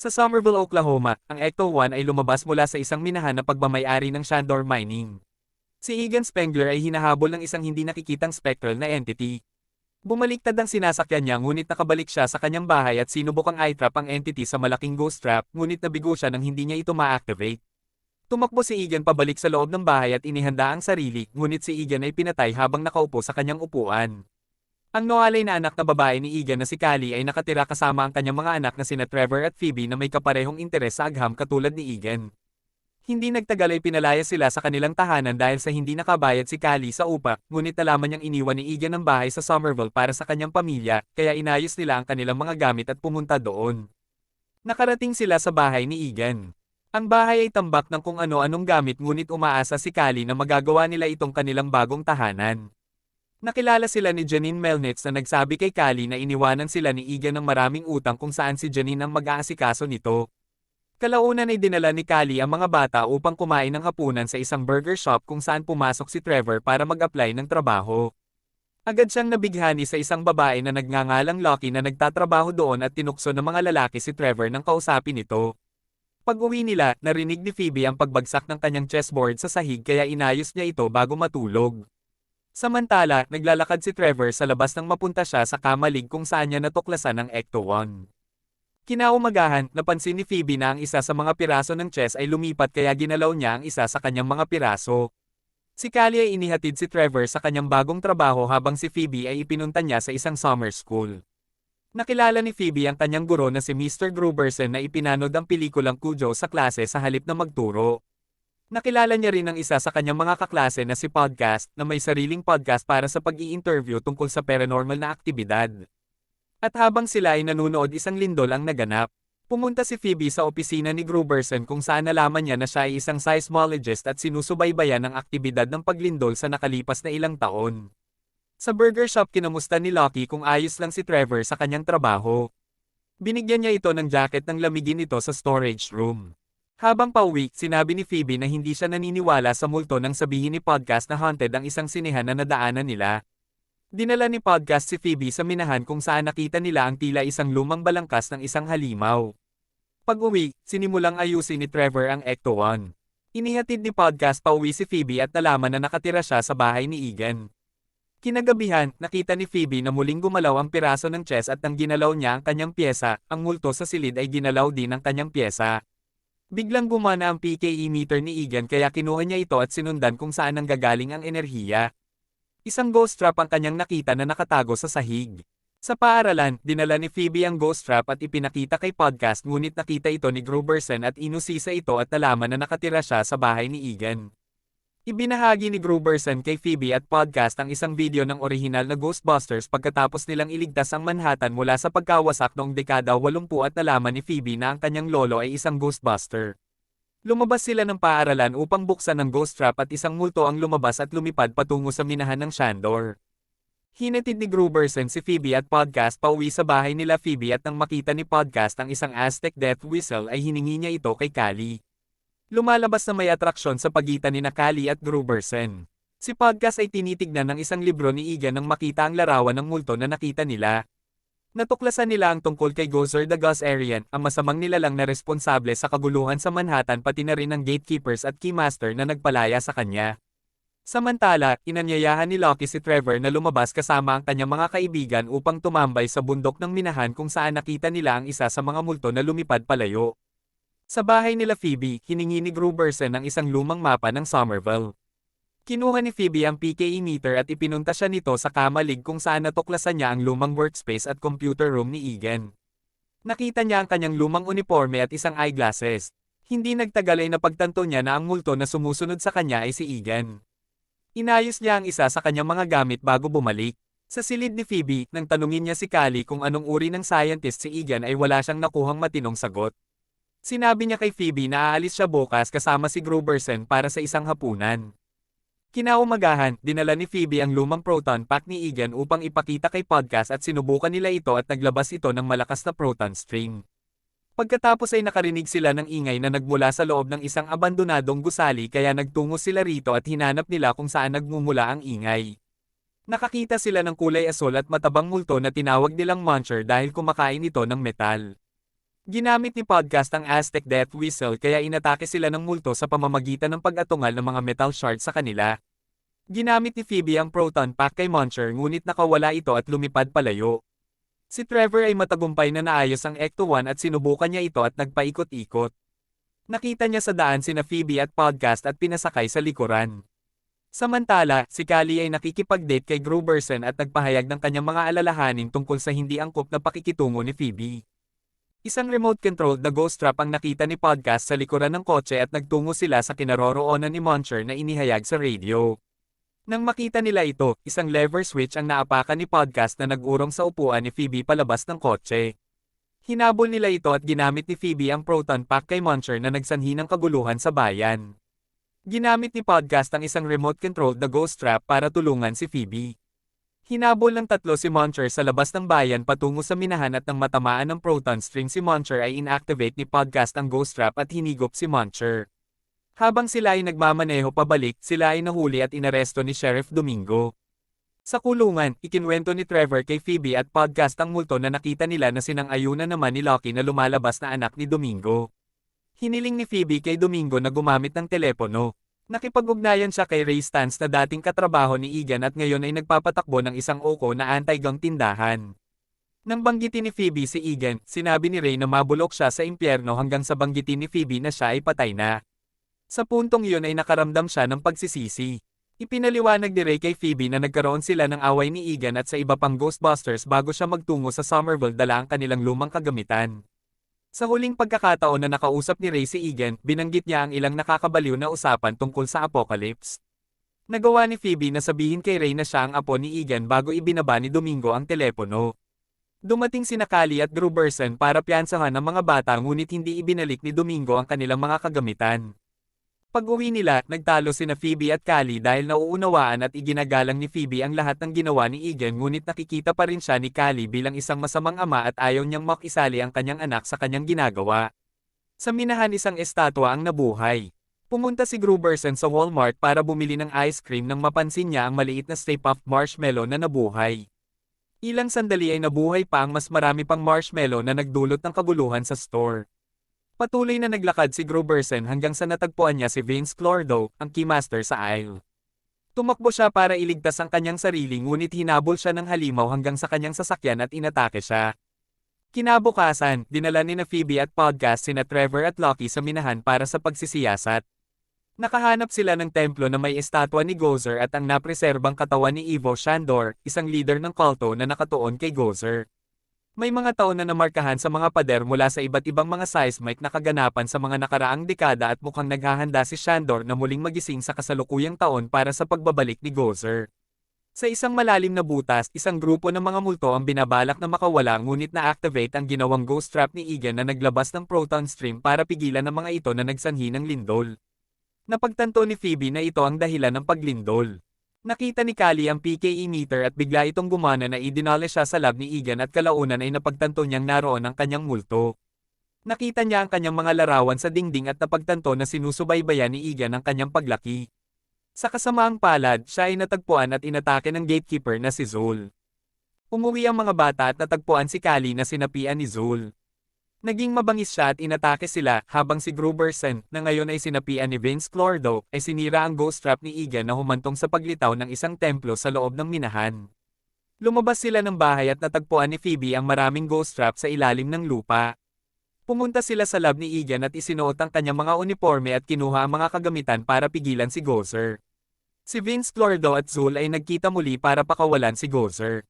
Sa Somerville, Oklahoma, ang Ecto-1 ay lumabas mula sa isang minahan na pagmamayari ng Shandor Mining. Si Egan Spengler ay hinahabol ng isang hindi nakikitang spectral na entity. Bumaliktad ang sinasakyan niya ngunit nakabalik siya sa kanyang bahay at sinubukang i-trap ang entity sa malaking ghost trap ngunit nabigo siya nang hindi niya ito ma-activate. Tumakbo si Egan pabalik sa loob ng bahay at inihanda ang sarili ngunit si Egan ay pinatay habang nakaupo sa kanyang upuan. Ang nawalay na anak na babae ni Egan na si Callie ay nakatira kasama ang kanyang mga anak na sina Trevor at Phoebe na may kaparehong interes sa agham katulad ni Egan. Hindi nagtagal ay pinalaya sila sa kanilang tahanan dahil sa hindi nakabayad si Callie sa upa, ngunit nalaman niyang iniwan ni Egan ang bahay sa Somerville para sa kanyang pamilya, kaya inayos nila ang kanilang mga gamit at pumunta doon. Nakarating sila sa bahay ni Egan. Ang bahay ay tambak ng kung ano-anong gamit ngunit umaasa si Callie na magagawa nila itong kanilang bagong tahanan. Nakilala sila ni Janine Melnitz na nagsabi kay Callie na iniwanan sila ni Egan ng maraming utang kung saan si Janine ang mag-aasikaso nito. Kalaunan ay dinala ni Callie ang mga bata upang kumain ng hapunan sa isang burger shop kung saan pumasok si Trevor para mag-apply ng trabaho. Agad siyang nabighani sa isang babae na nagngangalang Lucky na nagtatrabaho doon at tinukso ng mga lalaki si Trevor nang kausapin ito. Pag-uwi nila, narinig ni Phoebe ang pagbagsak ng kanyang chessboard sa sahig kaya inayos niya ito bago matulog. Samantala, naglalakad si Trevor sa labas nang mapunta siya sa kamalig kung saan niya natuklasan ang Ecto-1. Kinaumagahan, napansin ni Phoebe na ang isa sa mga piraso ng chess ay lumipat kaya ginalaw niya ang isa sa kanyang mga piraso. Si Callie ay inihatid si Trevor sa kanyang bagong trabaho habang si Phoebe ay ipinunta niya sa isang summer school. Nakilala ni Phoebe ang kanyang guro na si Mr. Gruberson na ipinanood ang pelikulang Cujo sa klase sa halip na magturo. Nakilala niya rin ang isa sa kanyang mga kaklase na si Podcast na may sariling podcast para sa pag-i-interview tungkol sa paranormal na aktibidad. At habang sila ay nanunood isang lindol ang naganap, pumunta si Phoebe sa opisina ni Gruberson kung saan nalaman niya na siya ay isang seismologist at sinusubaybayan ang aktibidad ng paglindol sa nakalipas na ilang taon. Sa burger shop kinamusta ni Lucky kung ayos lang si Trevor sa kanyang trabaho. Binigyan niya ito ng jacket ng lamigin ito sa storage room. Habang pauwi, sinabi ni Phoebe na hindi siya naniniwala sa multo nang sabihin ni Podcast na haunted ang isang sinehan na nadaanan nila. Dinala ni Podcast si Phoebe sa minahan kung saan nakita nila ang tila isang lumang balangkas ng isang halimaw. Pag-uwi, sinimulang ayusin ni Trevor ang Ecto-1. Inihatid ni Podcast pauwi si Phoebe at nalaman na nakatira siya sa bahay ni Egan. Kinagabihan, nakita ni Phoebe na muling gumalaw ang piraso ng chess at nang ginalaw niya ang kanyang pyesa, ang multo sa silid ay ginalaw din ang kanyang pyesa. Biglang gumana ang PKE meter ni Egan kaya kinuha niya ito at sinundan kung saan nanggagaling ang enerhiya. Isang ghost trap ang kanyang nakita na nakatago sa sahig. Sa paaralan, dinala ni Phoebe ang ghost trap at ipinakita kay Podcast ngunit nakita ito ni Gruberson at inusisa ito at nalaman na nakatira siya sa bahay ni Egan. Ibinahagi ni Gruberson kay Phoebe at Podcast ang isang video ng orihinal na Ghostbusters pagkatapos nilang iligtas ang Manhattan mula sa pagkawasak noong dekada 80 at nalaman ni Phoebe na ang kanyang lolo ay isang Ghostbuster. Lumabas sila ng paaralan upang buksan ang ghost trap at isang multo ang lumabas at lumipad patungo sa minahan ng Shandor. Hinatid ni Gruberson si Phoebe at Podcast pauwi sa bahay nila Phoebe at nang makita ni Podcast ang isang Aztec death whistle ay hiningi niya ito kay Callie. Lumalabas na may atraksyon sa pagitan ni Callie at Gruberson. Si Podcast ay tinitignan ng isang libro ni Egan nang makita ang larawan ng multo na nakita nila. Natuklasan nila ang tungkol kay Gozer the Gozerian, ang masamang nilalang na responsable sa kaguluhan sa Manhattan pati na rin ang gatekeepers at keymaster na nagpalaya sa kanya. Samantala, inanyayahan ni Lucky si Trevor na lumabas kasama ang kanyang mga kaibigan upang tumambay sa bundok ng minahan kung saan nakita nila ang isa sa mga multo na lumipad palayo. Sa bahay nila Phoebe, hiningi ni Gruberson ang isang lumang mapa ng Somerville. Kinuha ni Phoebe ang PKE meter at ipinunta siya nito sa kamalig kung saan natuklasan niya ang lumang workspace at computer room ni Egan. Nakita niya ang kanyang lumang uniforme at isang eyeglasses. Hindi nagtagal ay napagtanto niya na ang multo na sumusunod sa kanya ay si Egan. Inayos niya ang isa sa kanyang mga gamit bago bumalik. Sa silid ni Phoebe, nang tanungin niya si Callie kung anong uri ng scientist si Egan ay wala siyang nakuhang matinong sagot. Sinabi niya kay Phoebe na aalis siya bukas kasama si Gruberson para sa isang hapunan. Kinaumagahan, dinala ni Phoebe ang lumang proton pack ni Egan upang ipakita kay Podcast at sinubukan nila ito at naglabas ito ng malakas na proton string. Pagkatapos ay nakarinig sila ng ingay na nagmula sa loob ng isang abandonadong gusali kaya nagtungo sila rito at hinanap nila kung saan nagmumula ang ingay. Nakakita sila ng kulay asul at matabang multo na tinawag nilang Muncher dahil kumakain ito ng metal. Ginamit ni Podcast ang Aztec Death Whistle kaya inatake sila ng multo sa pamamagitan ng pag-atungal ng mga metal shards sa kanila. Ginamit ni Phoebe ang proton pack kay Muncher ngunit nakawala ito at lumipad palayo. Si Trevor ay matagumpay na naayos ang Ecto-1 at sinubukan niya ito at nagpaikot-ikot. Nakita niya sa daan sina Phoebe at Podcast at pinasakay sa likuran. Samantala, si Callie ay nakikipag-date kay Gruberson at nagpahayag ng kanyang mga alalahanin tungkol sa hindi angkop na pakikitungo ni Phoebe. Isang remote-controlled na ghost trap ang nakita ni Podcast sa likuran ng kotse at nagtungo sila sa kinaroroonan ni Muncher na inihayag sa radio. Nang makita nila ito, isang lever switch ang naapakan ni Podcast na nag-urong sa upuan ni Phoebe palabas ng kotse. Hinabol nila ito at ginamit ni Phoebe ang proton pack kay Muncher na nagsanhi ng kaguluhan sa bayan. Ginamit ni Podcast ang isang remote-controlled na ghost trap para tulungan si Phoebe. Hinabol ng tatlo si Muncher sa labas ng bayan patungo sa minahan at nang matamaan ng proton string si Muncher ay inactivate ni Podcast ang ghost trap at hinigop si Muncher. Habang sila ay nagmamaneho pabalik, sila ay nahuli at inaresto ni Sheriff Domingo. Sa kulungan, ikinwento ni Trevor kay Phoebe at Podcast ang multo na nakita nila na sinang-ayunan naman ni Lucky na lumalabas na anak ni Domingo. Hiniling ni Phoebe kay Domingo na gumamit ng telepono. Nakipag-ugnayan siya kay Ray Stantz na dating katrabaho ni Egan at ngayon ay nagpapatakbo ng isang oko na anti-gang tindahan. Nang banggitin ni Phoebe si Egan, sinabi ni Ray na mabulok siya sa impyerno hanggang sa banggitin ni Phoebe na siya ay patay na. Sa puntong iyon ay nakaramdam siya ng pagsisisi. Ipinaliwanag ni Ray kay Phoebe na nagkaroon sila ng away ni Egan at sa iba pang Ghostbusters bago siya magtungo sa Somerville dala ang kanilang lumang kagamitan. Sa huling pagkakataon na nakausap ni Ray si Egan, binanggit niya ang ilang nakakabaliw na usapan tungkol sa Apocalypse. Nagawa ni Phoebe na sabihin kay Ray na siya ang apo ni Egan bago ibinaba ni Domingo ang telepono. Dumating sina Callie at Gruberson para piyansahan ang mga bata ngunit hindi ibinalik ni Domingo ang kanilang mga kagamitan. Pag-uwi nila, nagtalo sina Phoebe at Callie dahil nauunawaan at iginagalang ni Phoebe ang lahat ng ginawa ni Egan ngunit nakikita pa rin siya ni Callie bilang isang masamang ama at ayaw niyang makisali ang kanyang anak sa kanyang ginagawa. Sa minahan isang estatwa ang nabuhay. Pumunta si Gruberson sa Walmart para bumili ng ice cream nang mapansin niya ang maliit na Stay Puft Marshmallow na nabuhay. Ilang sandali ay nabuhay pa ang mas marami pang marshmallow na nagdulot ng kaguluhan sa store. Patuloy na naglakad si Gruberson hanggang sa natagpuan niya si Vince Clordo, ang keymaster sa aisle. Tumakbo siya para iligtas ang kanyang sarili ngunit hinabol siya ng halimaw hanggang sa kanyang sasakyan at inatake siya. Kinabukasan, dinala ni Phoebe at Podcast sina Trevor at Lucky sa minahan para sa pagsisiyasat. Nakahanap sila ng templo na may estatwa ni Gozer at ang napreserbang katawan ni Ivo Shandor, isang leader ng kulto na nakatuon kay Gozer. May mga taon na namarkahan sa mga pader mula sa iba't ibang mga seismic na kaganapan sa mga nakaraang dekada at mukhang naghahanda si Shandor na muling magising sa kasalukuyang taon para sa pagbabalik ni Gozer. Sa isang malalim na butas, isang grupo ng mga multo ang binabalak na makawala ngunit na-activate ang ginawang ghost trap ni Egan na naglabas ng proton stream para pigilan ang mga ito na nagsanhi ng lindol. Napagtanto ni Phoebe na ito ang dahilan ng paglindol. Nakita ni Callie ang PKE meter at bigla itong gumana na idinole siya sa lab ni Egan at kalaunan ay napagtanto niyang naroon ang kanyang multo. Nakita niya ang kanyang mga larawan sa dingding at napagtanto na sinusubaybayan ni Egan ang kanyang paglaki. Sa kasamaang palad, siya ay natagpuan at inatake ng gatekeeper na si Zul. Umuwi ang mga bata at natagpuan si Callie na sinapian ni Zul. Naging mabangis siya at inatake sila habang si Gruberson, na ngayon ay sinapian ni Vince Clordo, ay sinira ang ghost trap ni Egan na humantong sa paglitaw ng isang templo sa loob ng minahan. Lumabas sila ng bahay at natagpuan ni Phoebe ang maraming ghost trap sa ilalim ng lupa. Pumunta sila sa lab ni Egan at isinuot ang kanyang mga uniforme at kinuha ang mga kagamitan para pigilan si Gozer. Si Vince Clordo at Zul ay nagkita muli para pakawalan si Gozer.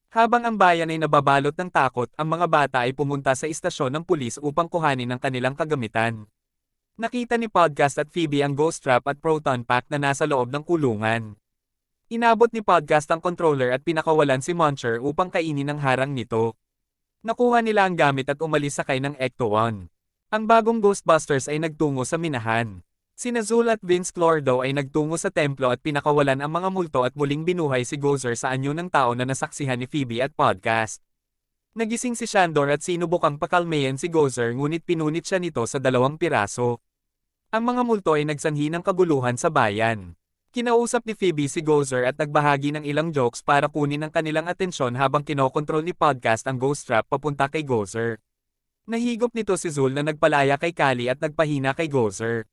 Habang ang bayan ay nababalot ng takot, ang mga bata ay pumunta sa istasyon ng pulis upang kuhanin ang kanilang kagamitan. Nakita ni Podcast at Phoebe ang ghost trap at proton pack na nasa loob ng kulungan. Inabot ni Podcast ang controller at pinakawalan si Muncher upang kainin ang harang nito. Nakuha nila ang gamit at umalis sakay ng Ecto-1. Ang bagong Ghostbusters ay nagtungo sa minahan. Sina Zul at Vince Clordo ay nagtungo sa templo at pinakawalan ang mga multo at muling binuhay si Gozer sa anyo ng tao na nasaksihan ni Phoebe at Podcast. Nagising si Shandor at sinubukang pakalmayan si Gozer ngunit pinunit siya nito sa 2 piraso. Ang mga multo ay nagsanhi ng kaguluhan sa bayan. Kinausap ni Phoebe si Gozer at nagbahagi ng ilang jokes para kunin ang kanilang atensyon habang kinokontrol ni Podcast ang ghost trap papunta kay Gozer. Nahigop nito si Zul na nagpalaya kay Kali at nagpahina kay Gozer.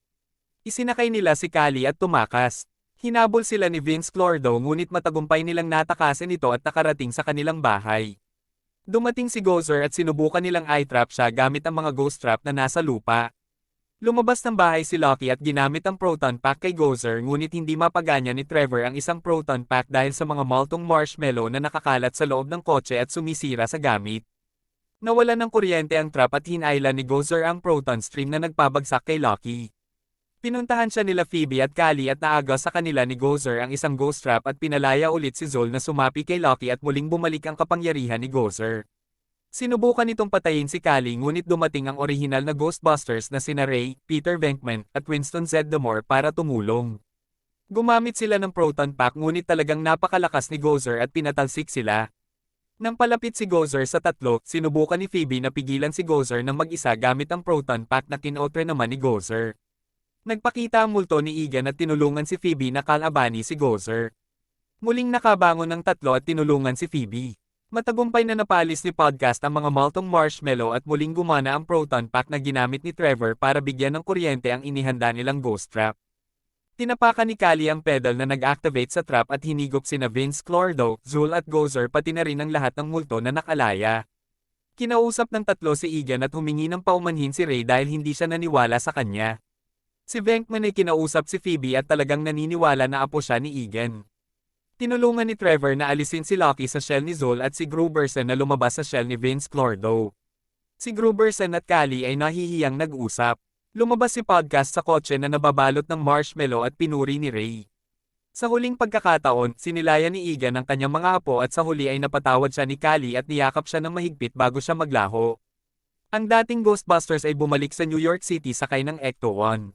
Isinakay nila si Kali at tumakas. Hinabol sila ni Vince Clordo ngunit matagumpay nilang natakasan ito at nakarating sa kanilang bahay. Dumating si Gozer at sinubukan nilang i-trap siya gamit ang mga ghost trap na nasa lupa. Lumabas ng bahay si Lucky at ginamit ang proton pack kay Gozer ngunit hindi mapaganya ni Trevor ang isang proton pack dahil sa mga maltong marshmallow na nakakalat sa loob ng kotse at sumisira sa gamit. Nawalan ng kuryente ang trap at hinailan ni Gozer ang proton stream na nagpabagsak kay Lucky. Pinuntahan siya nila Phoebe at Kali at naaga sa kanila ni Gozer ang isang ghost trap at pinalaya ulit si Zul na sumapi kay Lucky at muling bumalik ang kapangyarihan ni Gozer. Sinubukan itong patayin si Kali ngunit dumating ang orihinal na Ghostbusters na sina Ray, Peter Venkman, at Winston Zeddemore para tumulong. Gumamit sila ng proton pack ngunit talagang napakalakas ni Gozer at pinatalsik sila. Nang palapit si Gozer sa tatlo, sinubukan ni Phoebe na pigilan si Gozer ng mag-isa gamit ang proton pack na kinotre naman ni Gozer. Nagpakita ang multo ni Egan at tinulungan si Phoebe na kalabani si Gozer. Muling nakabangon ng tatlo at tinulungan si Phoebe. Matagumpay na napalis ni Podcast ang mga maltong marshmallow at muling gumana ang proton pack na ginamit ni Trevor para bigyan ng kuryente ang inihanda nilang ghost trap. Tinapakan ni Kali ang pedal na nag-activate sa trap at hinigop sina Vince Clordo, Zul at Gozer pati na rin ang lahat ng multo na nakalaya. Kinausap ng tatlo si Egan at humingi ng paumanhin si Ray dahil hindi siya naniwala sa kanya. Si Venkman ay kinausap si Phoebe at talagang naniniwala na apo siya ni Egan. Tinulungan ni Trevor na alisin si Lucky sa shell ni Zul at si Gruberson na lumabas sa shell ni Vince Clordo. Si Gruberson at Kali ay nahihiyang nag-usap. Lumabas si Podcast sa kotse na nababalot ng marshmallow at pinuri ni Ray. Sa huling pagkakataon, sinilaya ni Egan ang kanyang mga apo at sa huli ay napatawad siya ni Kali at niyakap siya ng mahigpit bago siya maglaho. Ang dating Ghostbusters ay bumalik sa New York City sakay ng Ecto-1.